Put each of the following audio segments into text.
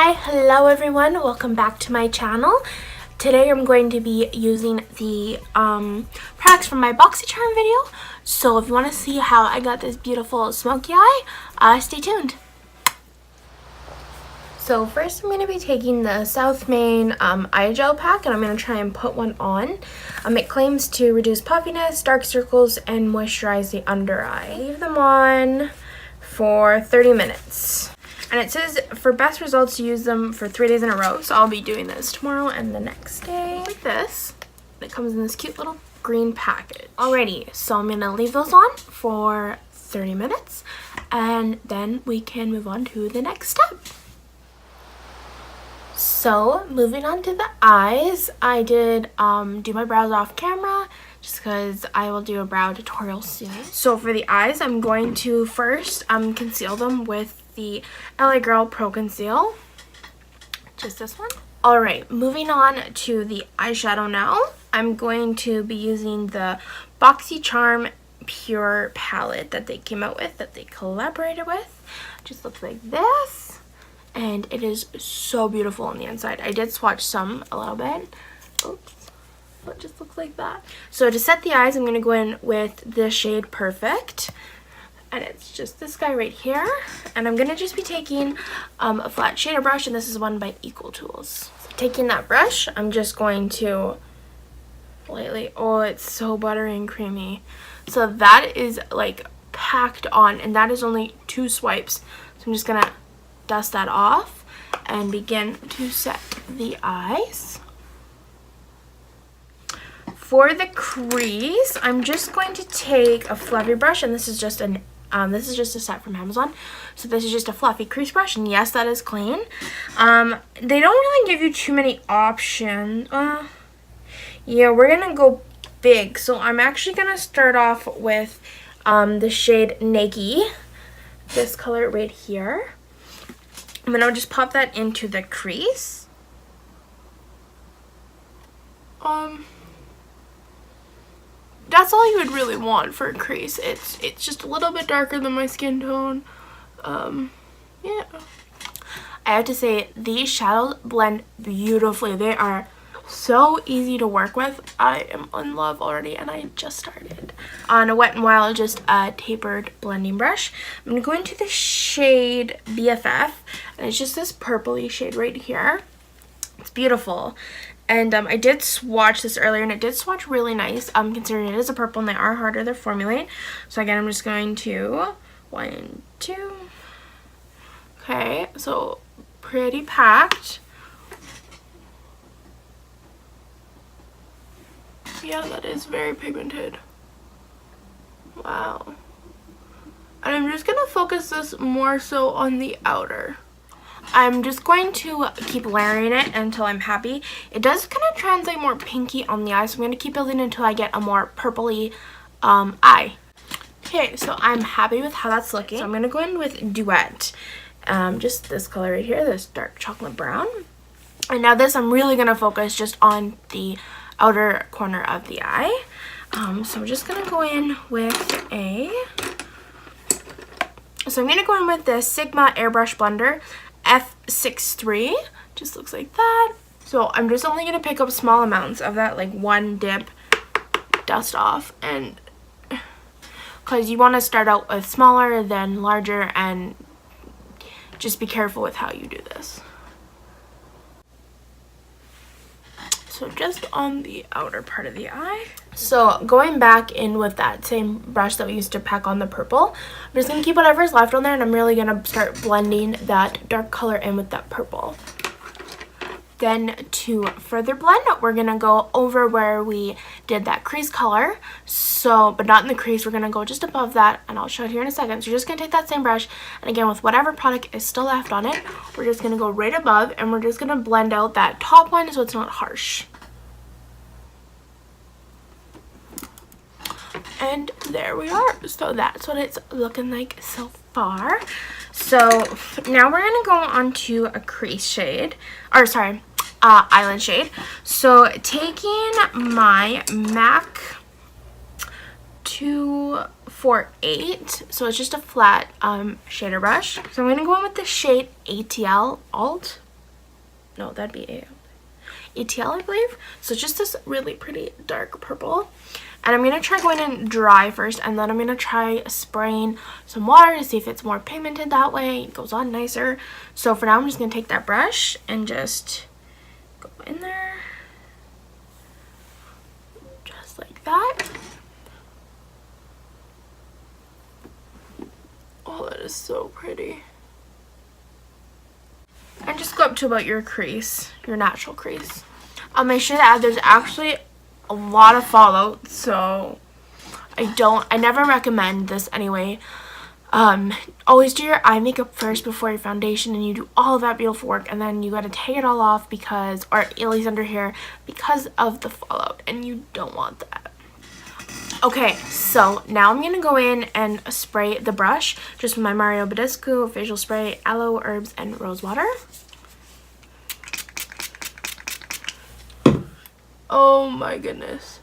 Hello everyone, welcome back to my channel. Today I'm going to be using the products from my Boxycharm video. So if you want to see how I got this beautiful smoky eye, stay tuned. So first I'm going to be taking the South Main eye gel pack, and I'm going to try and put one on. It claims to reduce puffiness, dark circles, and moisturize the under eye. Leave them on for 30 minutes. And it says for best results to use them for 3 days in a row. So I'll be doing this tomorrow and the next day. Like this. It comes in this cute little green package. Alrighty, so I'm going to leave those on for 30 minutes. And then we can move on to the next step. So moving on to the eyes, I did do my brows off camera just because I will do a brow tutorial soon. So for the eyes, I'm going to first conceal them with the LA Girl Pro Conceal, just this one. Alright, moving on to the eyeshadow now. I'm going to be using the Boxycharm Pure palette that they came out with, that they collaborated with. Just looks like this, and it is so beautiful on the inside. I did swatch some a little bit. Oops. So it just looks like that. So to set the eyes, I'm going to go in with the shade Perfect. And it's just this guy right here. And I'm going to just be taking a flat shader brush, and this is one by Equal Tools. So taking that brush, I'm just going to lightly, oh, it's so buttery and creamy. So that is like packed on, and that is only 2 swipes. So I'm just going to dust that off and begin to set the eyes. For the crease, I'm just going to take a fluffy brush, and this is just a set from Amazon. So this is just a fluffy crease brush, and yes, that is clean. They don't really give you too many options. Yeah, we're gonna go big. So I'm actually gonna start off with the shade Nike, this color right here. And then I'll just pop that into the crease. That's all you would really want for a crease. It's just a little bit darker than my skin tone. Yeah. I have to say, these shadows blend beautifully. They are so easy to work with. I am in love already, and I just started. On a Wet n Wild, just a tapered blending brush, I'm going to go into the shade BFF, and it's just this purpley shade right here. It's beautiful. And I did swatch this earlier, and it did swatch really nice, considering it is a purple and they are harder to formulate. So again, I'm just going to 1, 2. Okay, so pretty packed. Yeah, that is very pigmented. Wow. And I'm just going to focus this more so on the outer. I'm just going to keep layering it until I'm happy. It does kind of translate more pinky on the eye, so I'm going to keep building until I get a more purpley eye. Okay, so I'm happy with how that's looking. So I'm going to go in with Duet. Just this color right here, this dark chocolate brown. And now this, I'm really going to focus just on the outer corner of the eye. So I'm just going to go in with So I'm going to go in with the Sigma Airbrush Blender F63. Just looks like that. So I'm just only going to pick up small amounts of that, like 1 dip, dust off, and because you want to start out with smaller then larger, and just be careful with how you do this. So just on the outer part of the eye. So going back in with that same brush that we used to pack on the purple, I'm just going to keep whatever's left on there, and I'm really going to start blending that dark color in with that purple. Then to further blend, we're going to go over where we did that crease color. So, but not in the crease, we're going to go just above that, and I'll show it here in a second. So you're just going to take that same brush, and again, with whatever product is still left on it, we're just going to go right above, and we're just going to blend out that top one so it's not harsh. And there we are. So that's what it's looking like so far. So now we're going to go on to a crease shade, or sorry, eyelid shade. So taking my MAC 248, so it's just a flat shader brush. So I'm going to go in with the shade ATL Alt. no, that'd be ATL, I believe. So it's just this really pretty dark purple. And I'm going to try going in dry first, and then I'm going to try spraying some water to see if it's more pigmented that way. It goes on nicer. So for now, I'm just going to take that brush and just go in there. Just like that. Oh, that is so pretty. And just go up to about your crease, your natural crease. I'll make sure to add, there's actually a lot of fallout, so I never recommend this anyway. Always do your eye makeup first before your foundation, and you do all of that beautiful work, and then you gotta take it all off because, or at least under here, because of the fallout, and you don't want that. Okay, so now I'm gonna go in and spray the brush just with my Mario Badescu facial spray, aloe, herbs, and rose water. Oh my goodness.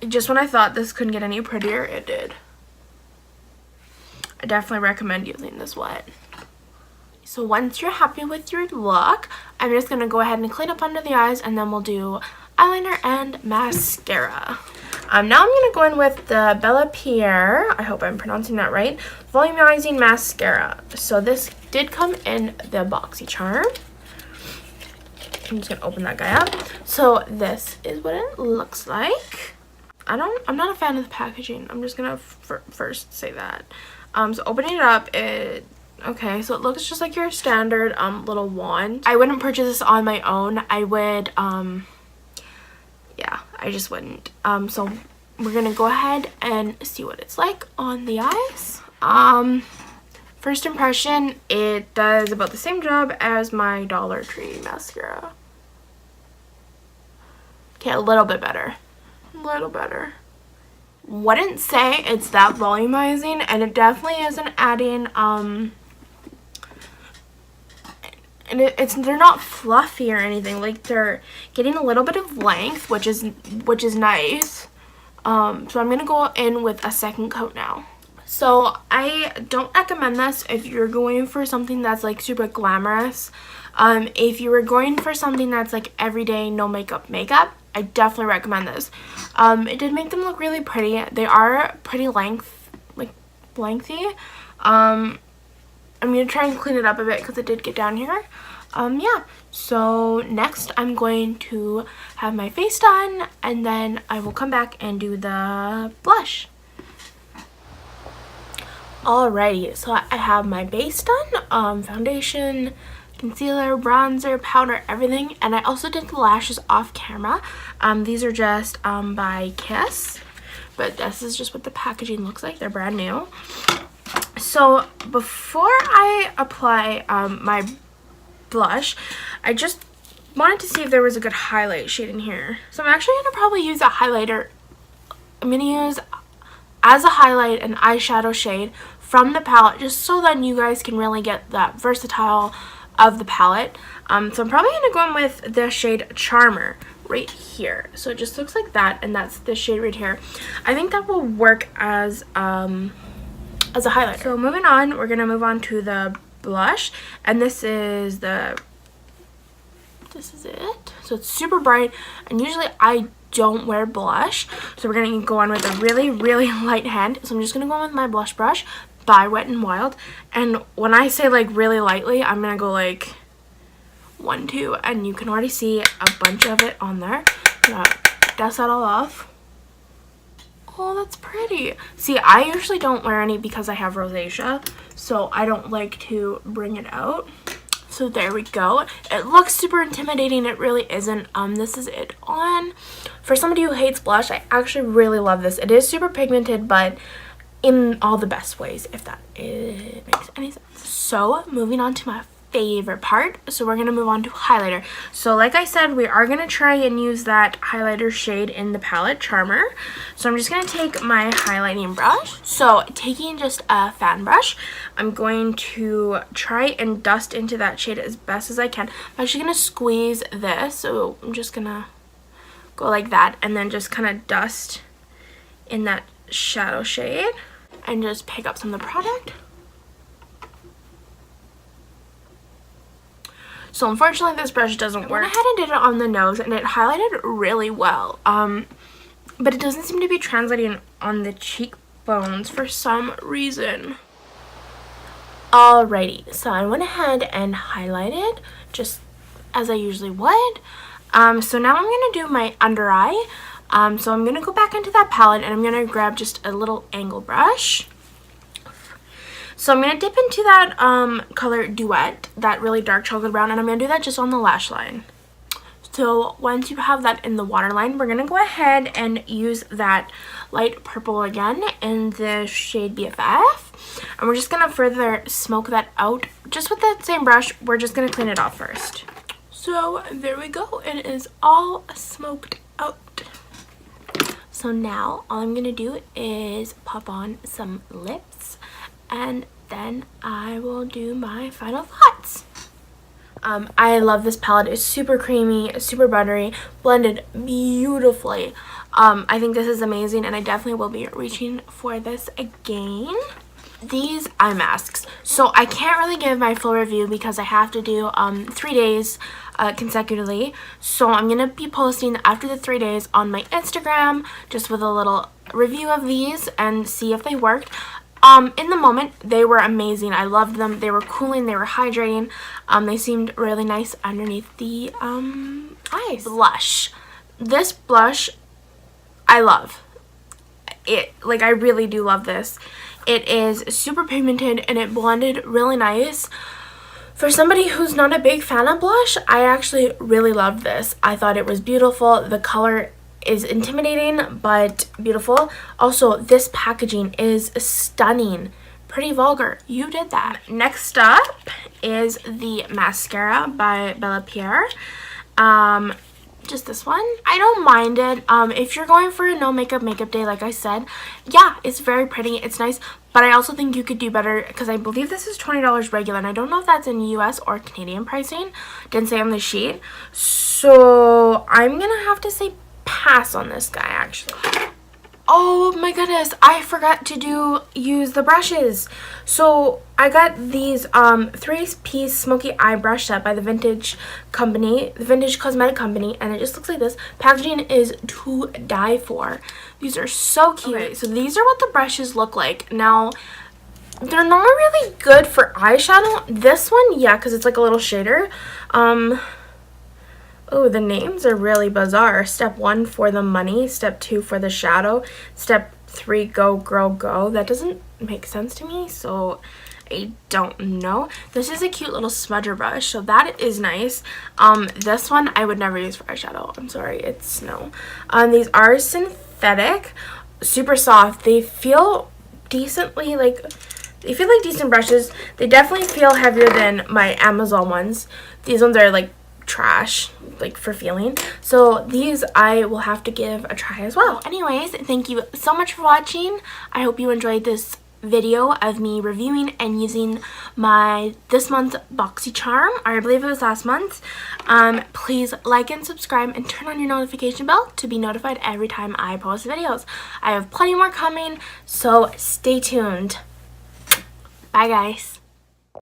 Just when I thought this couldn't get any prettier, it did. I definitely recommend using this wet. So once you're happy with your look, I'm just going to go ahead and clean up under the eyes, and then we'll do eyeliner and mascara. Now I'm going to go in with the Bella Pierre, I hope I'm pronouncing that right, Volumizing Mascara. So this did come in the Boxycharm. I'm just going to open that guy up. So this is what it looks like. I'm not a fan of the packaging. I'm just going to first say that. So opening it up, okay, so it looks just like your standard little wand. I wouldn't purchase this on my own. I would, yeah, I just wouldn't. So we're gonna go ahead and see what it's like on the eyes. First impression, it does about the same job as my Dollar Tree mascara. Okay, a little bit better. A little better. Wouldn't say it's that volumizing, and it definitely isn't adding and they're not fluffy or anything. Like, they're getting a little bit of length, which is nice. So I'm gonna go in with a second coat now. So I don't recommend this if you're going for something that's like super glamorous. If you were going for something that's like everyday no makeup, I definitely recommend this. It did make them look really pretty. They are pretty lengthy. I'm going to try and clean it up a bit because it did get down here. Yeah, so next I'm going to have my face done, and then I will come back and do the blush. Alrighty, so I have my base done, foundation, concealer, bronzer, powder, everything, and I also did the lashes off camera. These are just by Kiss, but this is just what the packaging looks like. They're brand new. So before I apply my blush, I just wanted to see if there was a good highlight shade in here. So I'm actually going to probably use a highlighter. I'm going to use as a highlight an eyeshadow shade from the palette, just so then you guys can really get that versatile of the palette. So I'm probably going to go in with the shade Charmer right here. So it just looks like that, and that's the shade right here. I think that will work as a highlighter. So moving on, we're going to move on to the blush, and this is it. So it's super bright, and usually I don't wear blush, so we're going to go on with a really light hand. So I'm just going to go on with my blush brush by Wet n Wild, and when I say like really lightly, I'm going to go like 1, 2, and you can already see a bunch of it on there. Dust that all off. Oh, that's pretty. See, I usually don't wear any because I have rosacea, so I don't like to bring it out. So there we go. It looks super intimidating. It really isn't. This is it on. For somebody who hates blush, I actually really love this. It is super pigmented, but in all the best ways, if that makes any sense. So moving on to my favorite part, so we're going to move on to highlighter. So like I said, we are going to try and use that highlighter shade in the palette, Charmer. So I'm just going to take my highlighting brush. So taking just a fan brush, I'm going to try and dust into that shade as best as I can. I'm actually going to squeeze this, so I'm just going to go like that, and then just kind of dust in that shadow shade and just pick up some of the product. So unfortunately this brush doesn't work. I went ahead and did it on the nose and it highlighted really well. But it doesn't seem to be translating on the cheekbones for some reason. Alrighty, so I went ahead and highlighted just as I usually would. So now I'm going to do my under eye. So I'm going to go back into that palette and I'm going to grab just a little angle brush. So I'm going to dip into that color Duet, that really dark chocolate brown, and I'm going to do that just on the lash line. So once you have that in the waterline, we're going to go ahead and use that light purple again in the shade BFF. And we're just going to further smoke that out. Just with that same brush, we're just going to clean it off first. So there we go. It is all smoked out. So now all I'm going to do is pop on some lips. And then I will do my final thoughts. I love this palette. It's super creamy, super buttery, blended beautifully. I think this is amazing and I definitely will be reaching for this again. These eye masks. So I can't really give my full review because I have to do 3 days consecutively. So I'm going to be posting after the 3 days on my Instagram just with a little review of these and see if they worked. In the moment, they were amazing. I loved them. They were cooling. They were hydrating. They seemed really nice underneath the eyes. Blush. This blush, I love. It, like, I really do love this. It is super pigmented and it blended really nice. For somebody who's not a big fan of blush, I actually really loved this. I thought it was beautiful. The color is intimidating but beautiful. Also, this packaging is stunning. Pretty vulgar. You did that. Next up is the mascara by Bella Pierre. Just this one. I don't mind it. If you're going for a no makeup day, like I said, yeah, it's very pretty. It's nice. But I also think you could do better because I believe this is $20 regular. And I don't know if that's in US or Canadian pricing. Didn't say on the sheet. So I'm going to have to say pass on this guy, actually. Oh my goodness, I forgot to use the brushes. So I got these 3-piece Smokey Eye Brush Set by the Vintage Cosmetic Company, and it just looks like this. Packaging is to die for. These are so cute. Okay, so these are what the brushes look like. Now, they're not really good for eyeshadow. This one, yeah, because it's like a little shader. Oh, the names are really bizarre. Step 1 for the money, step 2 for the shadow, step 3 go girl go. That doesn't make sense to me, so I don't know. This is a cute little smudger brush, so that is nice. This one I would never use for eyeshadow. I'm sorry, it's no. These are synthetic, super soft. They feel decently like, they feel like decent brushes. They definitely feel heavier than my Amazon ones. These ones are like trash, like for feeling. So these I will have to give a try as well. Anyways, thank you so much for watching. I hope you enjoyed this video of me reviewing and using my this month's Boxycharm, or I believe it was last month. Please like and subscribe and turn on your notification bell to be notified every time I post videos. I have plenty more coming, so stay tuned. Bye guys.